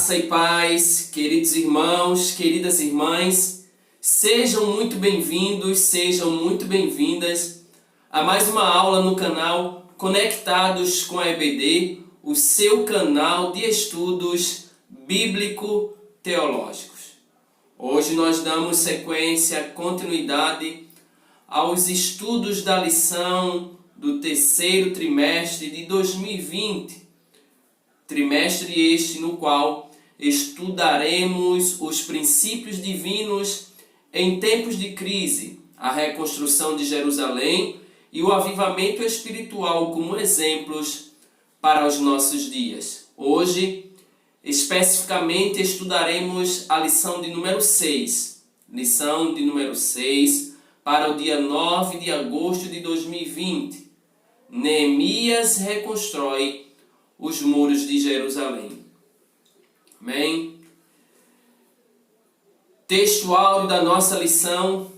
Graça e paz, queridos irmãos, queridas irmãs, sejam muito bem-vindos, sejam muito bem-vindas a mais uma aula no canal Conectados com a EBD, o seu canal de estudos bíblico-teológicos. Hoje nós damos sequência, continuidade aos estudos da lição do terceiro trimestre de 2020, trimestre este no qual estudaremos os princípios divinos em tempos de crise, a reconstrução de Jerusalém e o avivamento espiritual como exemplos para os nossos dias. Hoje, especificamente, estudaremos a lição de número 6, para o dia 9 de agosto de 2020. Neemias reconstrói os muros de Jerusalém. Amém? Texto áureo da nossa lição,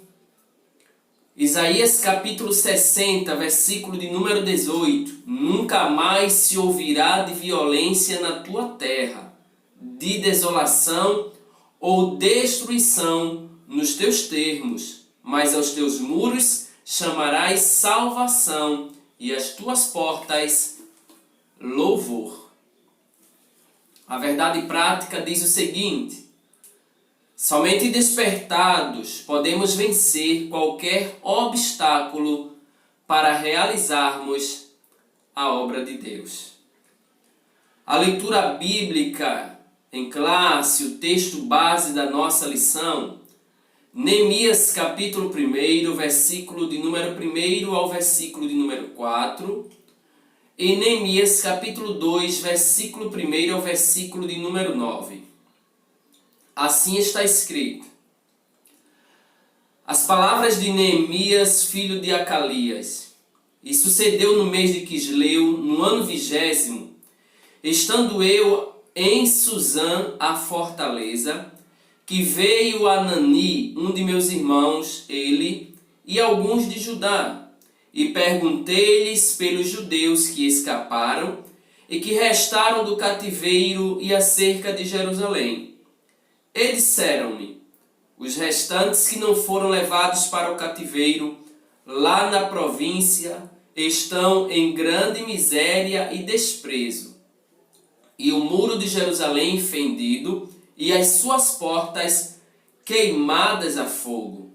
Isaías capítulo 60, versículo de número 18. Nunca mais se ouvirá de violência na tua terra, de desolação ou destruição nos teus termos, mas aos teus muros chamarás salvação e às tuas portas louvor. A verdade prática diz o seguinte: somente despertados podemos vencer qualquer obstáculo para realizarmos a obra de Deus. A leitura bíblica em classe, o texto base da nossa lição, Neemias capítulo 1, versículo de número 1 ao versículo de número 4, e Neemias capítulo 2, versículo 1 ao versículo de número 9. Assim está escrito: as palavras de Neemias, filho de Acalias. E sucedeu no mês de Quisleu, no ano 20º, estando eu em Susã, a fortaleza, que veio Anani, um de meus irmãos, ele e alguns de Judá, e perguntei-lhes pelos judeus que escaparam e que restaram do cativeiro e acerca de Jerusalém. E disseram-me: os restantes que não foram levados para o cativeiro, lá na província, estão em grande miséria e desprezo, e o muro de Jerusalém fendido, e as suas portas queimadas a fogo.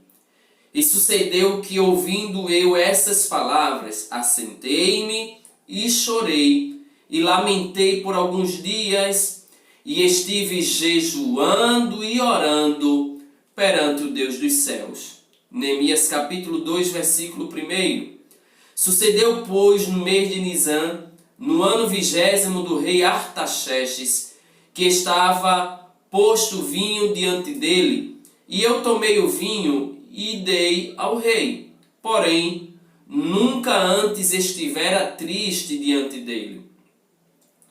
E sucedeu que, ouvindo eu essas palavras, assentei-me e chorei, e lamentei por alguns dias, e estive jejuando e orando perante o Deus dos céus. Neemias capítulo 2, versículo 1. Sucedeu, pois, no mês de Nisã, no ano 20º do rei Artaxerxes, que estava posto vinho diante dele, e eu tomei o vinho e dei ao rei. Porém, nunca antes estivera triste diante dele.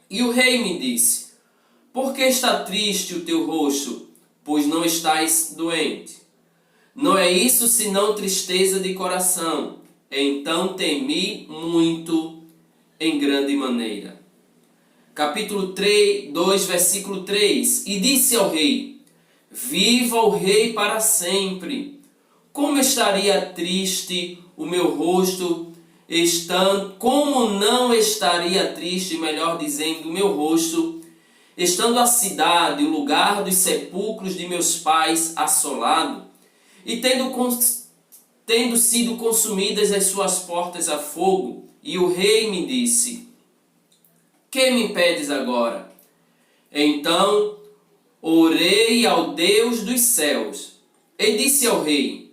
E o rei me disse: por que está triste o teu rosto, pois não estás doente? Não é isso senão tristeza de coração. Então temi muito em grande maneira. Capítulo 2, versículo 3. E disse ao rei: viva o rei para sempre. Como estaria triste o meu rosto, como não estaria triste, melhor dizendo, o meu rosto, estando a cidade, o lugar dos sepulcros de meus pais, assolado, e tendo sido consumidas as suas portas a fogo. E o rei me disse: que me pedes agora? Então orei ao Deus dos céus, e disse ao rei: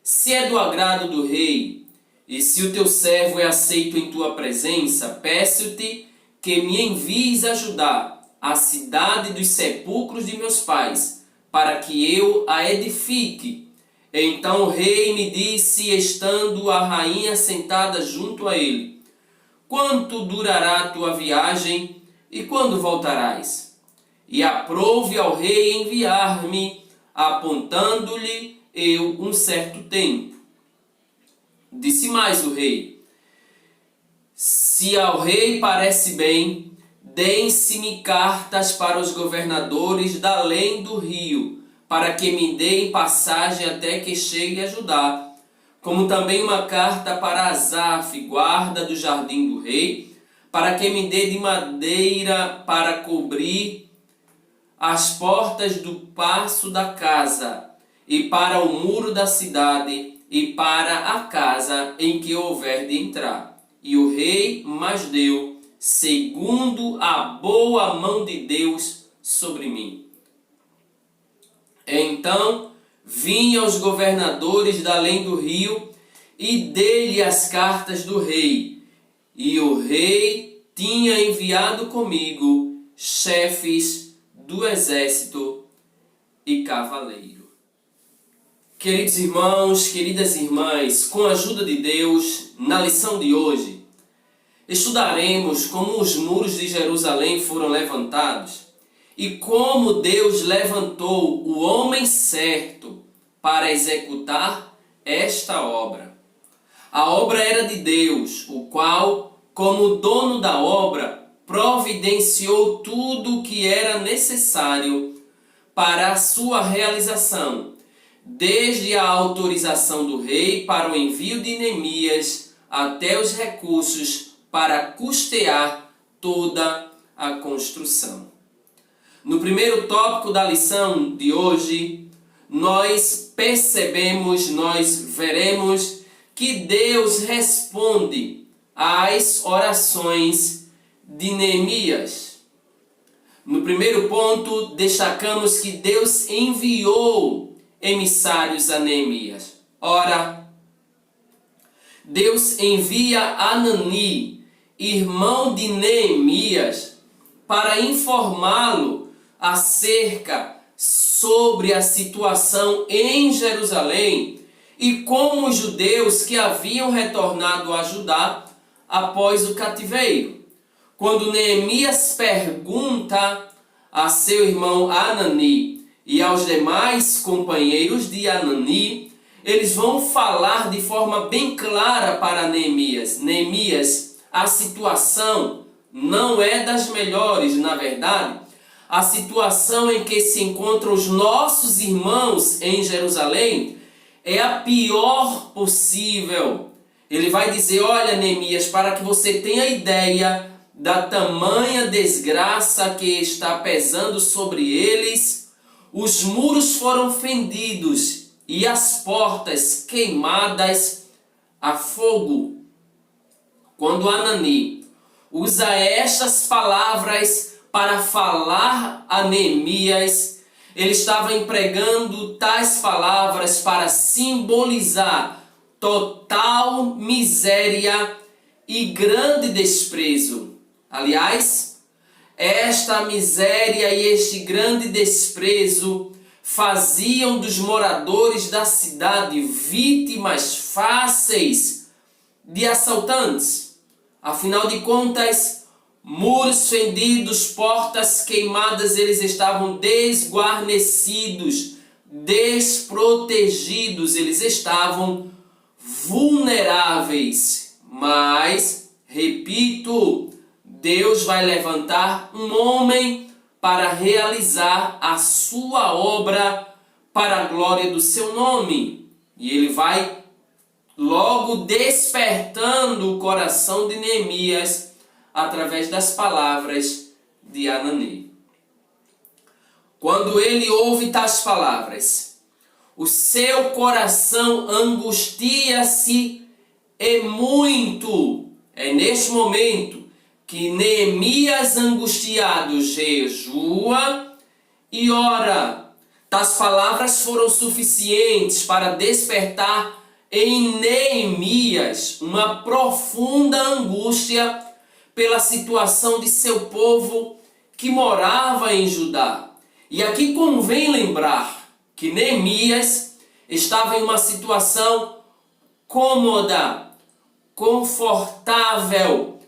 se é do agrado do rei, e se o teu servo é aceito em tua presença, peço-te que me envies a Judá, a cidade dos sepulcros de meus pais, para que eu a edifique. Então o rei me disse, estando a rainha sentada junto a ele: quanto durará a tua viagem e quando voltarás? E aprouve ao rei enviar-me, apontando-lhe eu um certo tempo. Disse mais o rei: se ao rei parece bem, deem-se-me cartas para os governadores da além do rio, para que me deem passagem até que chegue a Judá, como também uma carta para Asaf, guarda do jardim do rei, para que me dê de madeira para cobrir as portas do paço da casa, e para o muro da cidade, e para a casa em que houver de entrar. E o rei mas deu, segundo a boa mão de Deus sobre mim. Então vinham os governadores da além do rio, e dei-lhe as cartas do rei. E o rei tinha enviado comigo chefes do exército e cavaleiro. Queridos irmãos, queridas irmãs, com a ajuda de Deus, na lição de hoje, estudaremos como os muros de Jerusalém foram levantados e como Deus levantou o homem certo para executar esta obra. A obra era de Deus, o qual, como dono da obra, providenciou tudo o que era necessário para a sua realização, desde a autorização do rei para o envio de Neemias até os recursos para custear toda a construção. No primeiro tópico da lição de hoje, nós veremos que Deus responde às orações de Neemias. No primeiro ponto, destacamos que Deus enviou emissários a Neemias. Ora, Deus envia Anani, irmão de Neemias, para informá-lo acerca sobre a situação em Jerusalém e como os judeus que haviam retornado a Judá após o cativeiro. Quando Neemias pergunta a seu irmão Anani e aos demais companheiros de Anani, eles vão falar de forma bem clara para Neemias. Neemias, a situação não é das melhores, na verdade. A situação em que se encontram os nossos irmãos em Jerusalém é a pior possível. Ele vai dizer, olha Neemias, para que você tenha ideia da tamanha desgraça que está pesando sobre eles, os muros foram fendidos e as portas queimadas a fogo. Quando Anani usa estas palavras para falar a Neemias, ele estava empregando tais palavras para simbolizar total miséria e grande desprezo. Aliás, esta miséria e este grande desprezo faziam dos moradores da cidade vítimas fáceis de assaltantes. Afinal de contas, muros fendidos, portas queimadas, eles estavam desguarnecidos, desprotegidos, eles estavam vulneráveis. Mas, repito, Deus vai levantar um homem para realizar a sua obra para a glória do seu nome. E ele vai logo despertando o coração de Neemias através das palavras de Anani. Quando ele ouve tais palavras, o seu coração angustia-se e muito. É neste momento que Neemias, angustiado, jejua e ora. Tais palavras foram suficientes para despertar em Neemias uma profunda angústia pela situação de seu povo que morava em Judá. E aqui convém lembrar que Neemias estava em uma situação cômoda, confortável,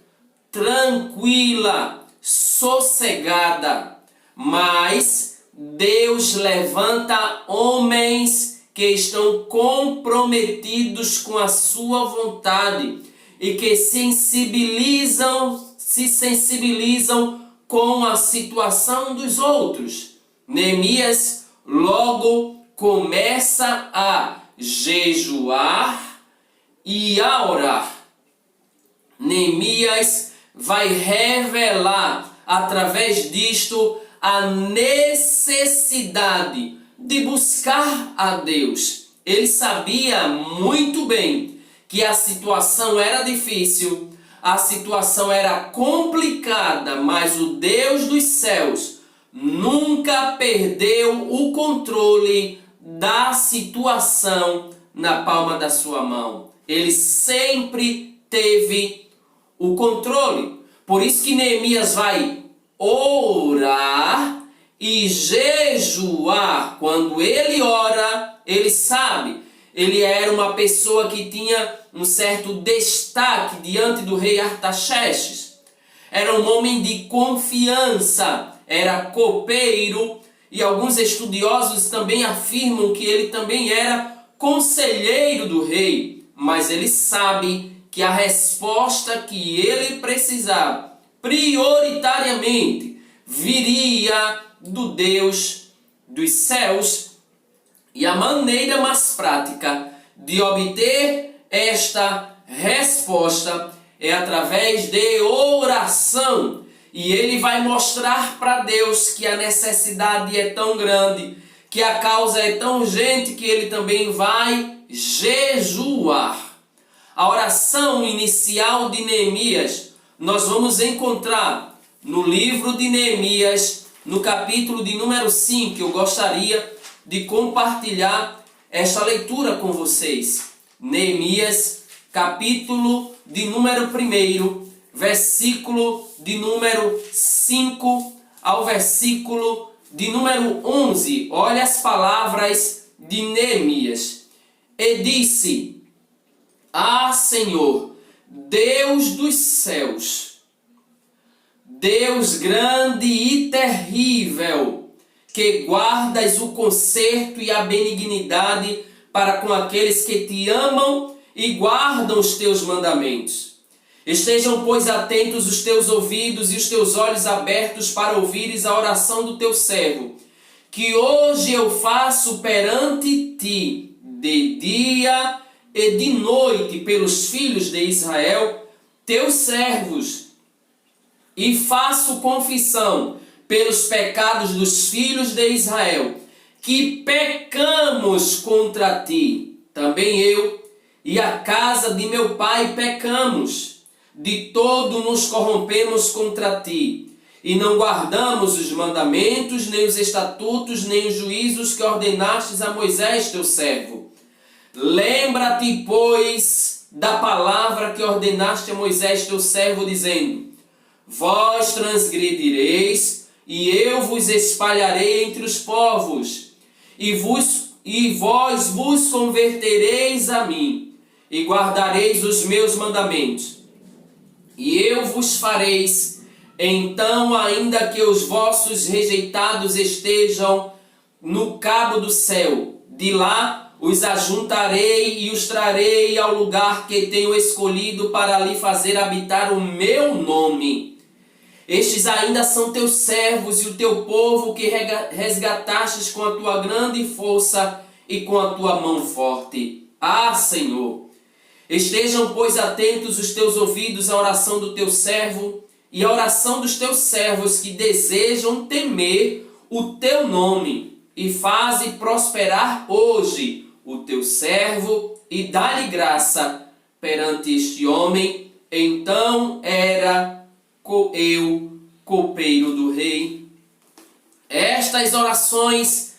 tranquila, sossegada. Mas Deus levanta homens que estão comprometidos com a sua vontade e que se sensibilizam com a situação dos outros. Neemias logo começa a jejuar e a orar. Neemias vai revelar através disto a necessidade de buscar a Deus. Ele sabia muito bem que a situação era difícil, a situação era complicada, mas o Deus dos céus nunca perdeu o controle da situação na palma da sua mão. Ele sempre teve o controle. Por isso que Neemias vai orar e jejuar. Quando ele ora, ele sabe, ele era uma pessoa que tinha um certo destaque diante do rei Artaxerxes. Era um homem de confiança, era copeiro, e alguns estudiosos também afirmam que ele também era conselheiro do rei. Mas ele sabe que a resposta que ele precisava, prioritariamente, viria do Deus dos céus. E a maneira mais prática de obter esta resposta é através de oração. E ele vai mostrar para Deus que a necessidade é tão grande, que a causa é tão urgente, que ele também vai jejuar. A oração inicial de Neemias nós vamos encontrar no livro de Neemias, no capítulo de número 5. Eu gostaria de compartilhar esta leitura com vocês. Neemias, capítulo de número 1, versículo de número 5 ao versículo de número 11. Olha as palavras de Neemias. E disse: Ah, Senhor, Deus dos céus, Deus grande e terrível, que guardas o conserto e a benignidade para com aqueles que te amam e guardam os teus mandamentos. Estejam, pois, atentos os teus ouvidos e os teus olhos abertos para ouvires a oração do teu servo, que hoje eu faço perante ti, de dia e de noite, pelos filhos de Israel, teus servos, e faço confissão pelos pecados dos filhos de Israel, que pecamos contra ti. Também eu e a casa de meu pai pecamos. De todo nos corrompemos contra ti, e não guardamos os mandamentos, nem os estatutos, nem os juízos que ordenastes a Moisés, teu servo. Lembra-te, pois, da palavra que ordenaste a Moisés, teu servo, dizendo: Vós transgredireis, e eu vos espalharei entre os povos, e vós vos convertereis a mim, e guardareis os meus mandamentos. E eu vos fareis, então, ainda que os vossos rejeitados estejam no cabo do céu, de lá os ajuntarei e os trarei ao lugar que tenho escolhido para ali fazer habitar o meu nome. Estes ainda são teus servos e o teu povo que resgatastes com a tua grande força e com a tua mão forte. Ah, Senhor! Estejam, pois, atentos os teus ouvidos à oração do teu servo e à oração dos teus servos que desejam temer o teu nome, e faze prosperar hoje o teu servo e dá-lhe graça perante este homem. Então era eu copeiro do rei. Estas orações,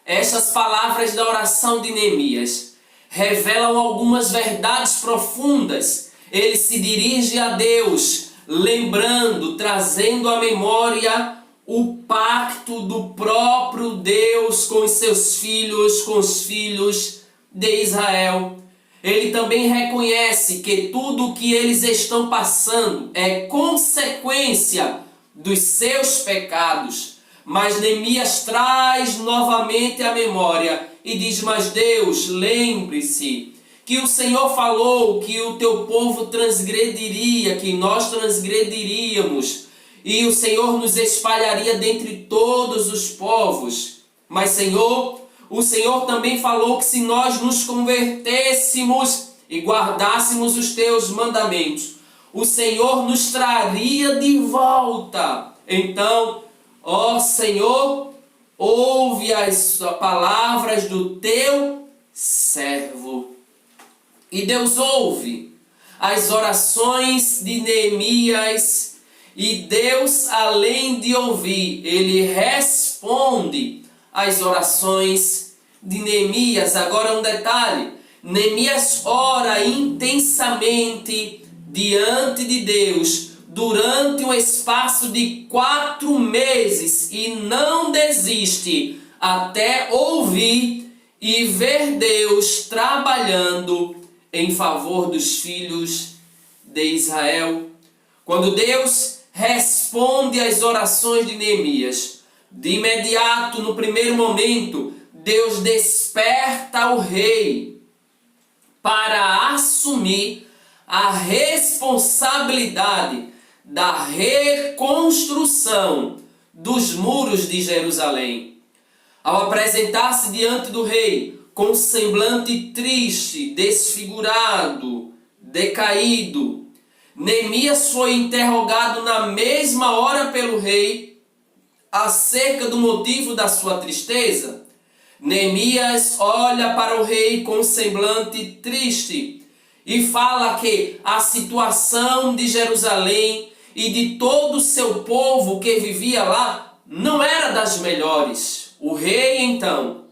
estas palavras da oração de Neemias revelam algumas verdades profundas. Ele se dirige a Deus, lembrando, trazendo à memória o pacto do próprio Deus com os seus filhos, com os filhos de Israel. Ele também reconhece que tudo o que eles estão passando é consequência dos seus pecados. Mas Neemias traz novamente a memória e diz: mas Deus, lembre-se que o Senhor falou que o teu povo transgrediria, que nós transgrediríamos. e o Senhor nos espalharia dentre todos os povos. Mas, Senhor, o Senhor também falou que se nós nos convertêssemos e guardássemos os teus mandamentos, o Senhor nos traria de volta. Então, ó Senhor, ouve as palavras do teu servo. E Deus ouve as orações de Neemias, e Deus, além de ouvir, Ele responde às orações de Neemias. Agora um detalhe, Neemias ora intensamente diante de Deus durante um espaço de 4 meses e não desiste até ouvir e ver Deus trabalhando em favor dos filhos de Israel. Quando Deus responde às orações de Neemias, de imediato, no primeiro momento, Deus desperta o rei para assumir a responsabilidade da reconstrução dos muros de Jerusalém. Ao apresentar-se diante do rei com um semblante triste, desfigurado, decaído, Neemias foi interrogado na mesma hora pelo rei acerca do motivo da sua tristeza. Neemias olha para o rei com um semblante triste e fala que a situação de Jerusalém e de todo o seu povo que vivia lá não era das melhores. O rei então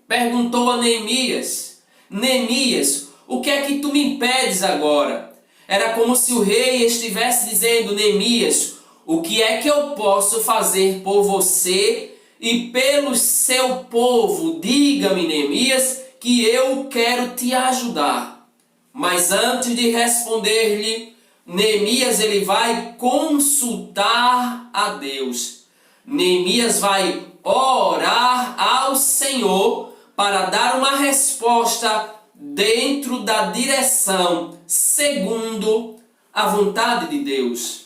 perguntou a Neemias: Neemias, o que é que tu me impedes agora? Era como se o rei estivesse dizendo: Neemias, o que é que eu posso fazer por você e pelo seu povo? Diga-me, Neemias, que eu quero te ajudar. Mas antes de responder-lhe, Neemias ele vai consultar a Deus. Neemias vai orar ao Senhor para dar uma resposta dentro da direção segundo a vontade de Deus.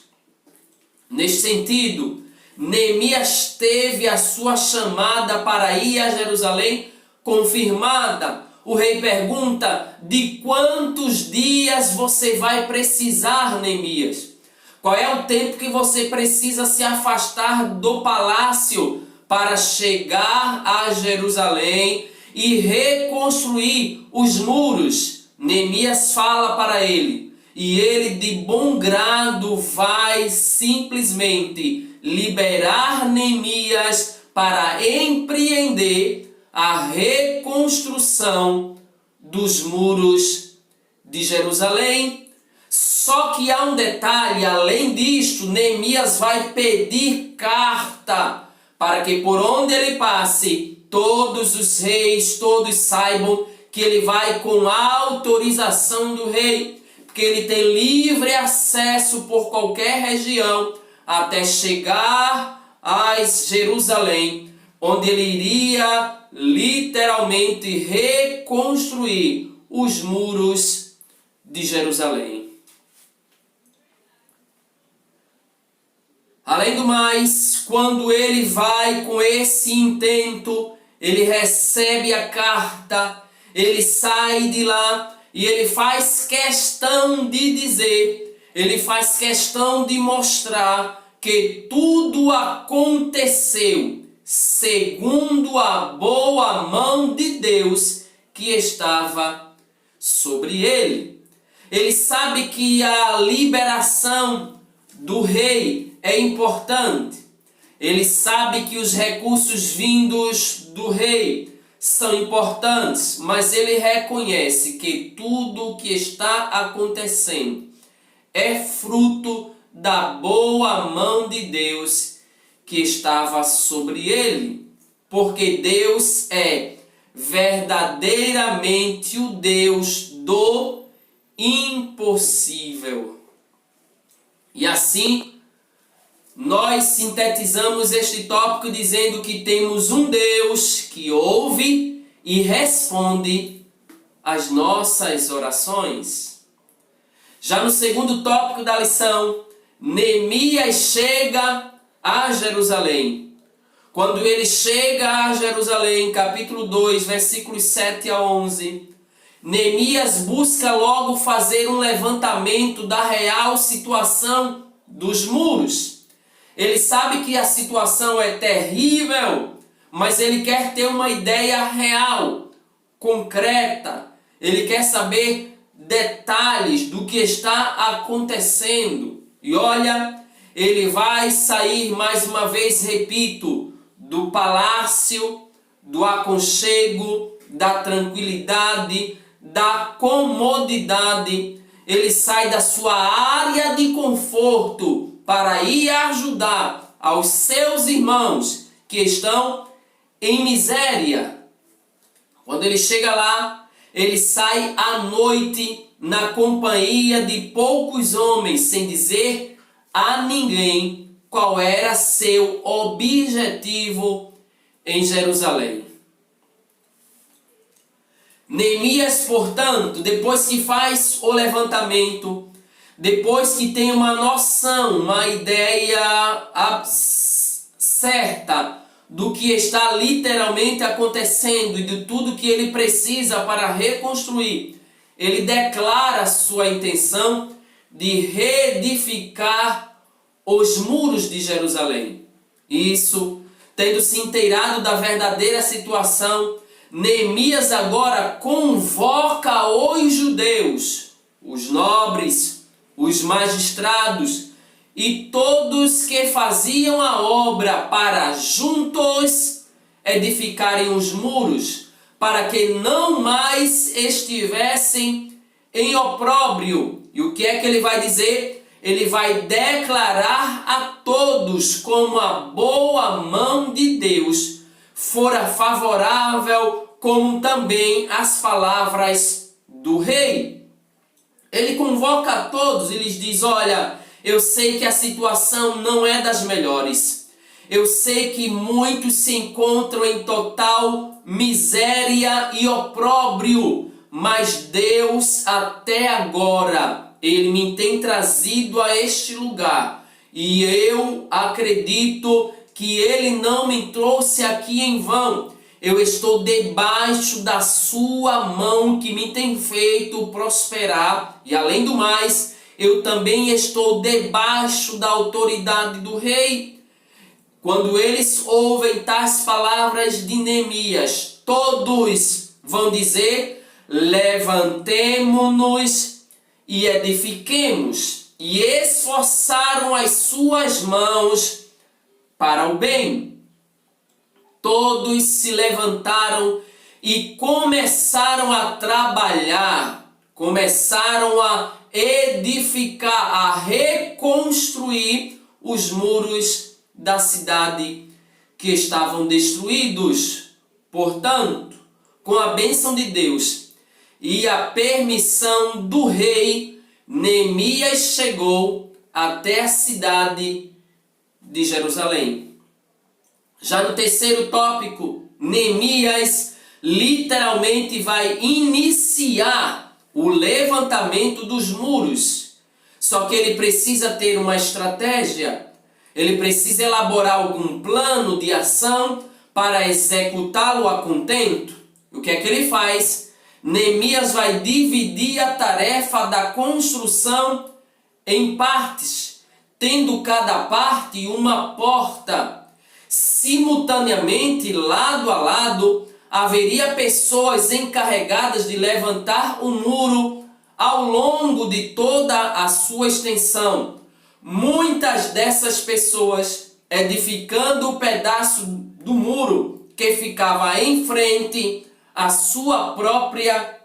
Neste sentido, Neemias teve a sua chamada para ir a Jerusalém confirmada. O rei pergunta: de quantos dias você vai precisar, Neemias? Qual é o tempo que você precisa se afastar do palácio para chegar a Jerusalém e reconstruir os muros? Neemias fala para ele, e ele de bom grado vai simplesmente liberar Neemias para empreender a reconstrução dos muros de Jerusalém. Só que há um detalhe: além disto, Neemias vai pedir carta para que por onde ele passe, todos os reis, todos saibam que ele vai com a autorização do rei, porque ele tem livre acesso por qualquer região até chegar a Jerusalém, onde ele iria literalmente reconstruir os muros de Jerusalém. Além do mais, quando ele vai com esse intento, ele recebe a carta, ele sai de lá e ele faz questão de dizer, ele faz questão de mostrar que tudo aconteceu segundo a boa mão de Deus que estava sobre ele. Ele sabe que a liberação do rei é importante. Ele sabe que os recursos vindos do rei são importantes, mas ele reconhece que tudo o que está acontecendo é fruto da boa mão de Deus que estava sobre ele, porque Deus é verdadeiramente o Deus do impossível. E assim, nós sintetizamos este tópico dizendo que temos um Deus que ouve e responde às nossas orações. Já no segundo tópico da lição, Neemias chega a Jerusalém. Quando ele chega a Jerusalém, capítulo 2, versículos 7 a 11, Neemias busca logo fazer um levantamento da real situação dos muros. Ele sabe que a situação é terrível, mas ele quer ter uma ideia real, concreta. Ele quer saber detalhes do que está acontecendo. E olha, ele vai sair mais uma vez, repito, do palácio, do aconchego, da tranquilidade, da comodidade. Ele sai da sua área de conforto para ir ajudar aos seus irmãos que estão em miséria. Quando ele chega lá, ele sai à noite na companhia de poucos homens, sem dizer a ninguém qual era seu objetivo em Jerusalém. Neemias, portanto, depois que faz o levantamento, depois que tem uma noção, uma ideia certa do que está literalmente acontecendo e de tudo que ele precisa para reconstruir, ele declara sua intenção de reedificar os muros de Jerusalém. Isso, tendo se inteirado da verdadeira situação, Neemias agora convoca os judeus, os nobres, os magistrados e todos que faziam a obra para juntos edificarem os muros, para que não mais estivessem em opróbrio. E o que é que ele vai dizer? Ele vai declarar a todos como a boa mão de Deus fora favorável, como também as palavras do rei. Ele convoca a todos e lhes diz: olha, eu sei que a situação não é das melhores. Eu sei que muitos se encontram em total miséria e opróbrio, mas Deus até agora, Ele me tem trazido a este lugar. E eu acredito que Ele não me trouxe aqui em vão. Eu estou debaixo da sua mão que me tem feito prosperar. E além do mais, eu também estou debaixo da autoridade do rei. Quando eles ouvem tais palavras de Neemias, todos vão dizer: levantemo-nos e edifiquemos. E esforçaram as suas mãos para o bem. Todos se levantaram e começaram a trabalhar, começaram a edificar, a reconstruir os muros da cidade que estavam destruídos. Portanto, com a bênção de Deus e a permissão do rei, Neemias chegou até a cidade de Jerusalém. Já no terceiro tópico, Neemias literalmente vai iniciar o levantamento dos muros. Só que ele precisa ter uma estratégia, ele precisa elaborar algum plano de ação para executá-lo a contento. O que é que ele faz? Neemias vai dividir a tarefa da construção em partes, tendo cada parte uma porta. Simultaneamente, lado a lado, haveria pessoas encarregadas de levantar o muro ao longo de toda a sua extensão. Muitas dessas pessoas edificando o pedaço do muro que ficava em frente à sua própria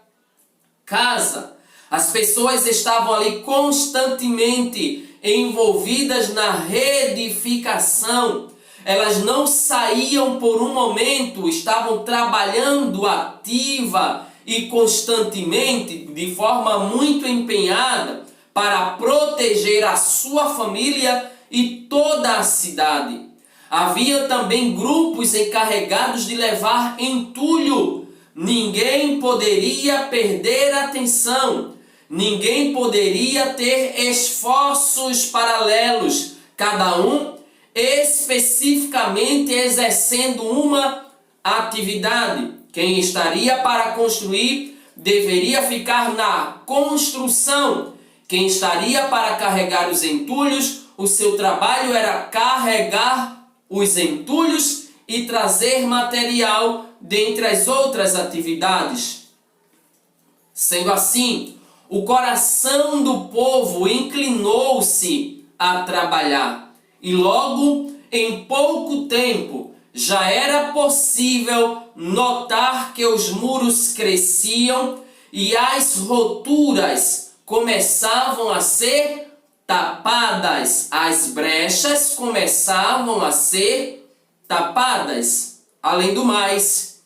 casa. As pessoas estavam ali constantemente envolvidas na reedificação. Elas não saíam por um momento, estavam trabalhando ativa e constantemente, de forma muito empenhada, para proteger a sua família e toda a cidade. Havia também grupos encarregados de levar entulho. Ninguém poderia perder a atenção. ninguém poderia ter esforços paralelos, cada um especificamente exercendo uma atividade. Quem estaria para construir deveria ficar na construção. Quem estaria para carregar os entulhos, o seu trabalho era carregar os entulhos e trazer material dentre as outras atividades. Sendo assim, o coração do povo inclinou-se a trabalhar, e logo, em pouco tempo, já era possível notar que os muros cresciam e as roturas começavam a ser tapadas, as brechas começavam a ser tapadas. Além do mais,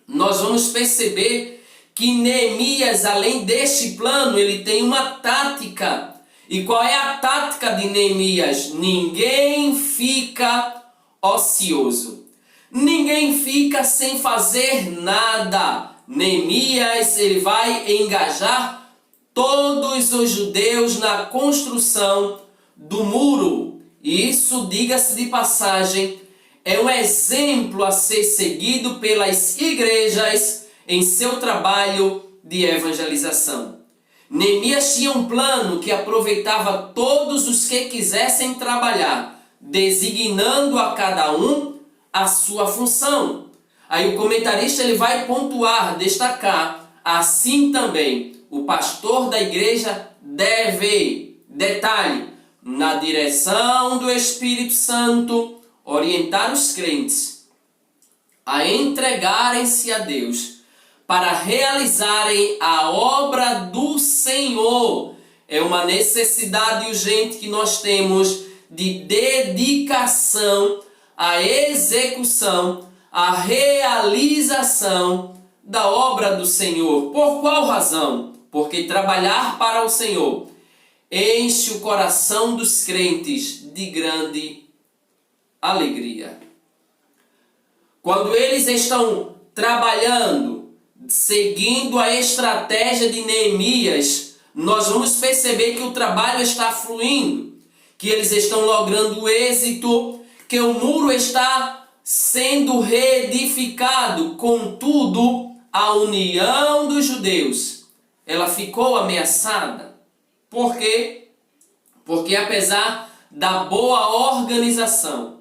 nós vamos perceber que Neemias, além deste plano, ele tem uma tática. E qual é a tática de Neemias? Ninguém fica ocioso. Ninguém fica sem fazer nada. Neemias, ele vai engajar todos os judeus na construção do muro. E isso, diga-se de passagem, é um exemplo a ser seguido pelas igrejas em seu trabalho de evangelização. Neemias tinha um plano que aproveitava todos os que quisessem trabalhar, designando a cada um a sua função. Aí o comentarista ele vai pontuar, destacar, assim também o pastor da igreja deve, detalhe, na direção do Espírito Santo, orientar os crentes a entregarem-se a Deus para realizarem a obra do Senhor. É uma necessidade urgente que nós temos de dedicação à execução, à realização da obra do Senhor. Por qual razão? Porque trabalhar para o Senhor enche o coração dos crentes de grande alegria. Quando eles estão trabalhando, seguindo a estratégia de Neemias, nós vamos perceber que o trabalho está fluindo, que eles estão logrando êxito, que o muro está sendo reedificado. Contudo, a união dos judeus, ela ficou ameaçada. Por quê? Porque apesar da boa organização,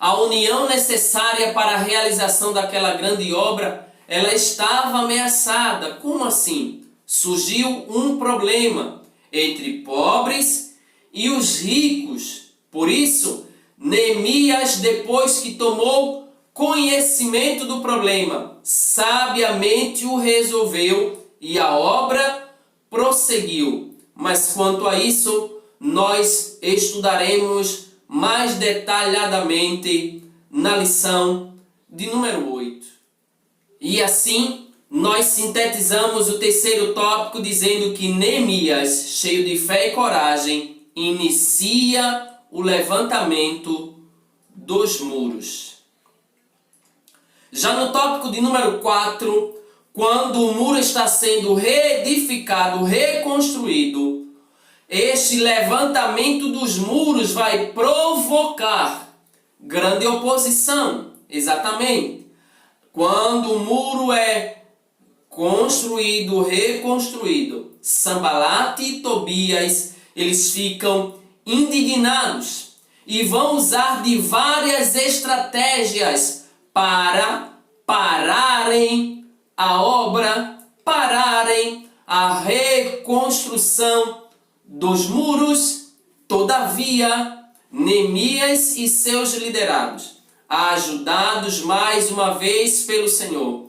a união necessária para a realização daquela grande obra, ela estava ameaçada. Como assim? Surgiu um problema entre pobres e os ricos. Por isso, Neemias, depois que tomou conhecimento do problema, sabiamente o resolveu e a obra prosseguiu. Mas quanto a isso, nós estudaremos mais detalhadamente na lição de número 8. E assim, nós sintetizamos o terceiro tópico dizendo que Neemias, cheio de fé e coragem, inicia o levantamento dos muros. Já no tópico de número 4, quando o muro está sendo reedificado, reconstruído, este levantamento dos muros vai provocar grande oposição. Exatamente. Quando o muro é construído, reconstruído, Sanbalate e Tobias, eles ficam indignados e vão usar de várias estratégias para pararem a obra, pararem a reconstrução dos muros. Todavia, Neemias e seus liderados, ajudados mais uma vez pelo Senhor,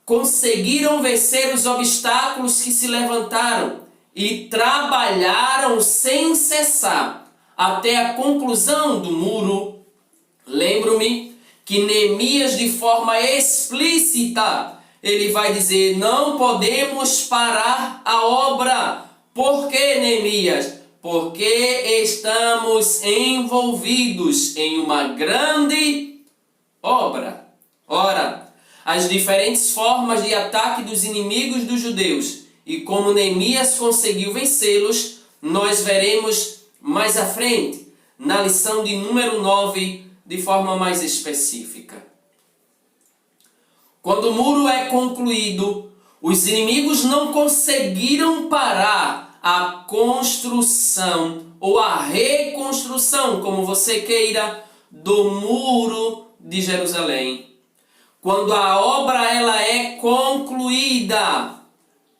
conseguiram vencer os obstáculos que se levantaram e trabalharam sem cessar até a conclusão do muro. Lembro-me que Neemias, de forma explícita, ele vai dizer: não podemos parar a obra. Por que, Neemias? Porque estamos envolvidos em uma grande obra. Ora, as diferentes formas de ataque dos inimigos dos judeus e como Neemias conseguiu vencê-los, nós veremos mais à frente, na lição de número 9, de forma mais específica. Quando o muro é concluído, os inimigos não conseguiram parar a construção ou a reconstrução, como você queira, do muro de Jerusalém. Quando a obra ela é concluída,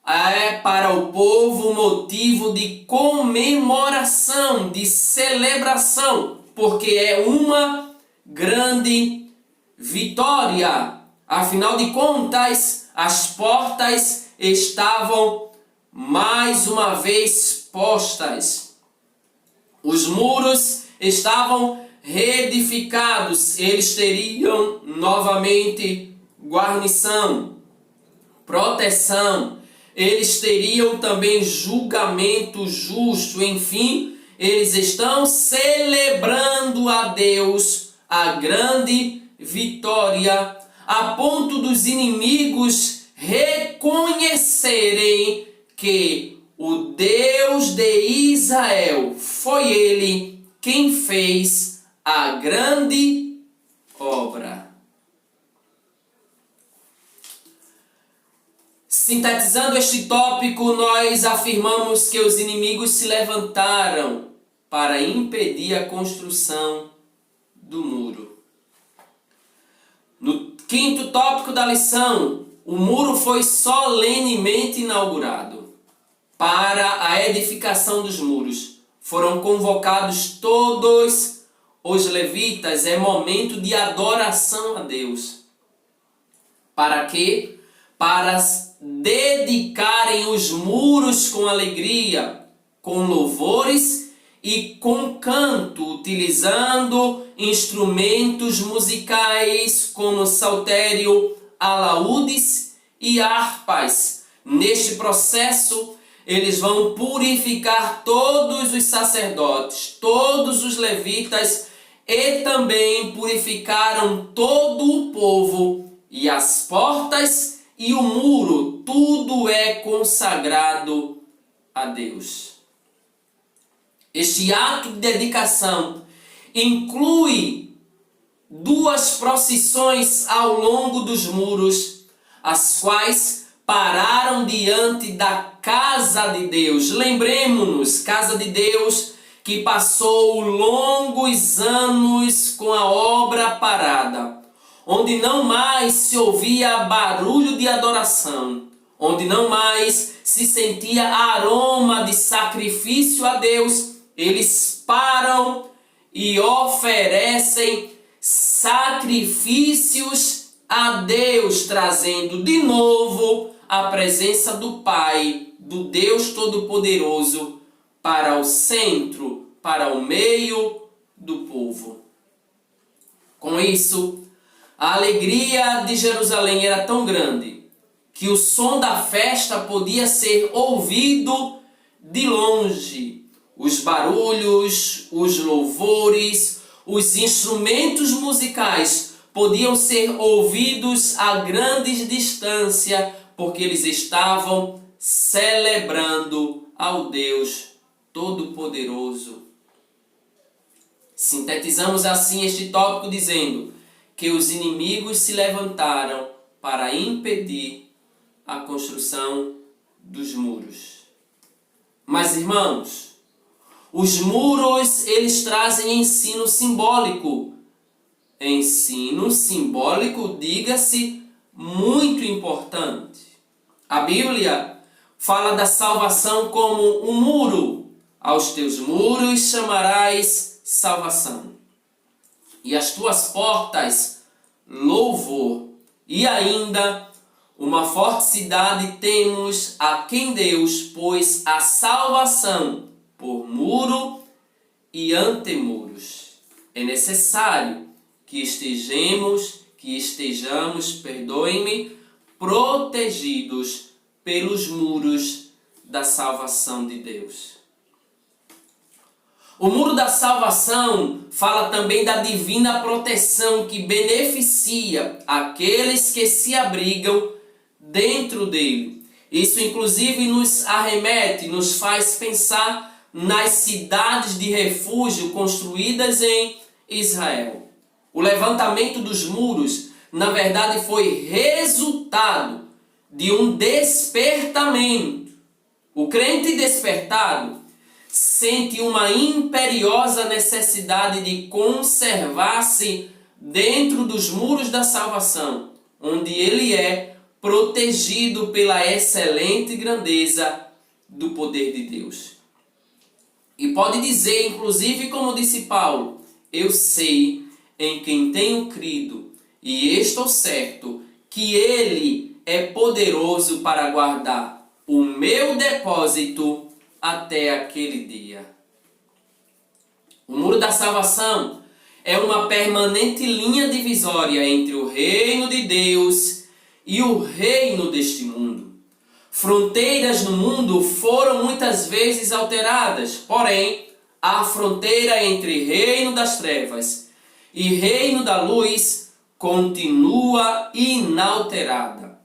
é para o povo motivo de comemoração, de celebração, porque é uma grande vitória. Afinal de contas, as portas estavam mais uma vez postas. Os muros estavam reedificados, eles teriam novamente guarnição, proteção, eles teriam também julgamento justo, enfim, eles estão celebrando a Deus a grande vitória, a ponto dos inimigos reconhecerem que o Deus de Israel foi Ele quem fez a grande obra. Sintetizando este tópico, nós afirmamos que os inimigos se levantaram para impedir a construção do muro. No quinto tópico da lição, o muro foi solenemente inaugurado. Para a edificação dos muros, foram convocados todos os levitas, é momento de adoração a Deus. Para quê? Para dedicarem os muros com alegria, com louvores e com canto, utilizando instrumentos musicais como saltério, alaúdes e harpas. Neste processo, eles vão purificar todos os sacerdotes, todos os levitas e também purificaram todo o povo e as portas e o muro, tudo é consagrado a Deus. Este ato de dedicação inclui duas procissões ao longo dos muros, as quais pararam diante da casa de Deus. Lembremos-nos, casa de Deus que passou longos anos com a obra parada, onde não mais se ouvia barulho de adoração, onde não mais se sentia aroma de sacrifício a Deus. Eles param e oferecem sacrifícios a Deus, trazendo de novo a presença do Pai, do Deus Todo-Poderoso, para o centro, para o meio do povo. Com isso, a alegria de Jerusalém era tão grande que o som da festa podia ser ouvido de longe. Os barulhos, os louvores, os instrumentos musicais podiam ser ouvidos a grande distância, porque eles estavam celebrando ao Deus Todo-Poderoso. Sintetizamos assim este tópico dizendo que os inimigos se levantaram para impedir a construção dos muros. Mas, irmãos, os muros, eles trazem ensino simbólico. Ensino simbólico, diga-se, muito importante. A Bíblia fala da salvação como um muro. Aos teus muros chamarás salvação. E as tuas portas, louvor. E ainda, uma forte cidade temos a quem Deus pôs a salvação por muro e antemuros. É necessário que estejamos, perdoem-me, protegidos pelos muros da salvação de Deus. O muro da salvação fala também da divina proteção que beneficia aqueles que se abrigam dentro dele. Isso inclusive nos arremete, nos faz pensar nas cidades de refúgio construídas em Israel. O levantamento dos muros, na verdade, foi resultado de um despertamento. O crente despertado sente uma imperiosa necessidade de conservar-se dentro dos muros da salvação, onde ele é protegido pela excelente grandeza do poder de Deus. E pode dizer, inclusive, como disse Paulo, eu sei em quem tenho crido e estou certo que ele é poderoso para guardar o meu depósito até aquele dia. O muro da salvação é uma permanente linha divisória entre o reino de Deus e o reino deste mundo. Fronteiras no mundo foram muitas vezes alteradas, porém, a fronteira entre reino das trevas e reino da luz continua inalterada.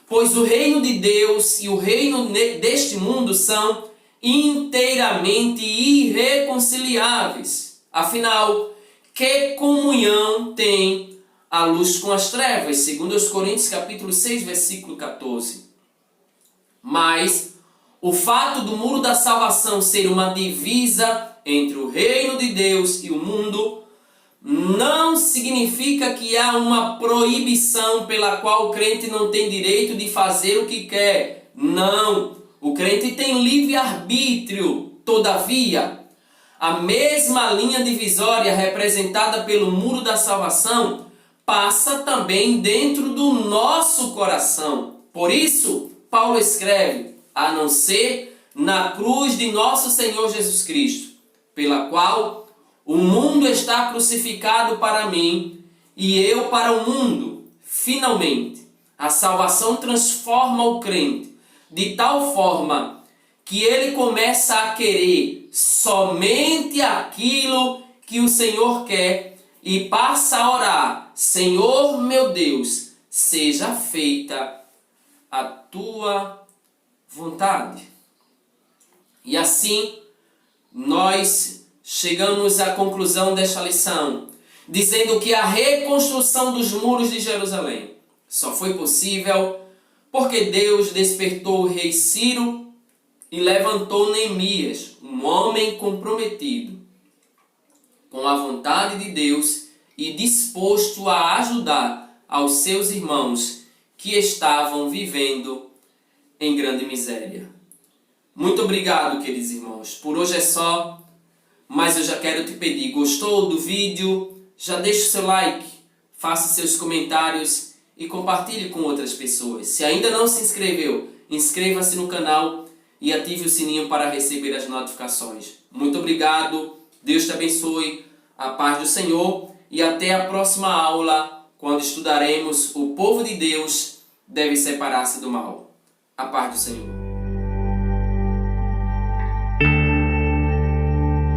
Pois o reino de Deus e o reino deste mundo são inteiramente irreconciliáveis. Afinal, que comunhão tem a luz com as trevas? Segundo os Coríntios capítulo 6, versículo 14. Mas o fato do muro da salvação ser uma divisa entre o reino de Deus e o mundo não significa que há uma proibição pela qual o crente não tem direito de fazer o que quer. Não, o crente tem livre-arbítrio. Todavia, a mesma linha divisória representada pelo muro da salvação passa também dentro do nosso coração. Por isso, Paulo escreve, a não ser na cruz de nosso Senhor Jesus Cristo, pela qual o mundo está crucificado para mim e eu para o mundo. Finalmente, a salvação transforma o crente de tal forma que ele começa a querer somente aquilo que o Senhor quer e passa a orar: Senhor meu Deus, seja feita a tua vontade. E assim, nós chegamos à conclusão desta lição, dizendo que a reconstrução dos muros de Jerusalém só foi possível porque Deus despertou o rei Ciro e levantou Neemias, um homem comprometido com a vontade de Deus e disposto a ajudar aos seus irmãos que estavam vivendo em grande miséria. Muito obrigado, queridos irmãos. Por hoje é só, mas eu já quero te pedir, gostou do vídeo? Já deixa o seu like, faça seus comentários e compartilhe com outras pessoas. Se ainda não se inscreveu, inscreva-se no canal e ative o sininho para receber as notificações. Muito obrigado, Deus te abençoe, a paz do Senhor e até a próxima aula, quando estudaremos o povo de Deus deve separar-se do mal. A paz do Senhor.